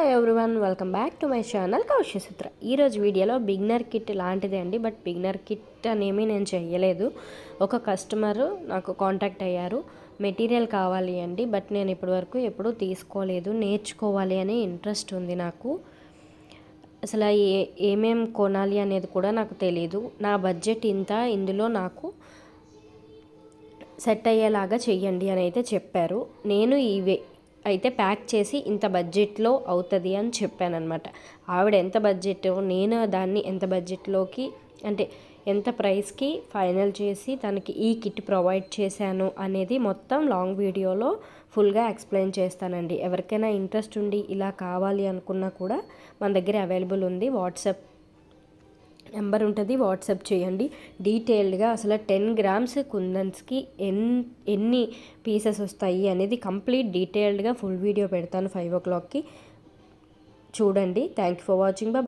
Hello everyone, welcome back to my channel Kaushika Sutra. ఈరోజు వీడియోలో beginner kit లాంటిదే అండి. బట్ బిగినర్ కిట్ అనేమి నేను చేయలేదు. ఒక కస్టమర్ నాకు కాంటాక్ట్ అయ్యారు, మెటీరియల్ కావాలి అండి. బట్ నేను ఇప్పటివరకు ఎప్పుడూ తీసుకోలేదు, నేర్చుకోవాలి అనే ఇంట్రెస్ట్ ఉంది నాకు. అసలు ఏమేం కొనాలి అనేది కూడా నాకు తెలీదు. నా బడ్జెట్ ఇంత, ఇందులో నాకు సెట్ అయ్యేలాగా చెయ్యండి అని అయితే చెప్పారు. నేను ఇవే అయితే ప్యాక్ చేసి ఇంత బడ్జెట్లో అవుతుంది అని చెప్పాను అనమాట. ఆవిడ ఎంత బడ్జెట్, నేను దాన్ని ఎంత బడ్జెట్లోకి అంటే ఎంత ప్రైస్కి ఫైనల్ చేసి తనకి ఈ కిట్ ప్రొవైడ్ చేశాను అనేది మొత్తం లాంగ్ వీడియోలో ఫుల్గా ఎక్స్ప్లెయిన్ చేస్తానండి. ఎవరికైనా ఇంట్రెస్ట్ ఉండి ఇలా కావాలి అనుకున్నా కూడా మన దగ్గర అవైలబుల్ ఉంది. వాట్సాప్ నెంబర్ ఉంటుంది, వాట్సాప్ చేయండి. డీటెయిల్డ్గా అసలు 10 గ్రామ్స్ కుందన్స్కి ఎన్ని పీసెస్ వస్తాయి అనేది కంప్లీట్ డీటెయిల్డ్గా ఫుల్ వీడియో పెడతాను 5 o'clockకి చూడండి. Thank you for watching.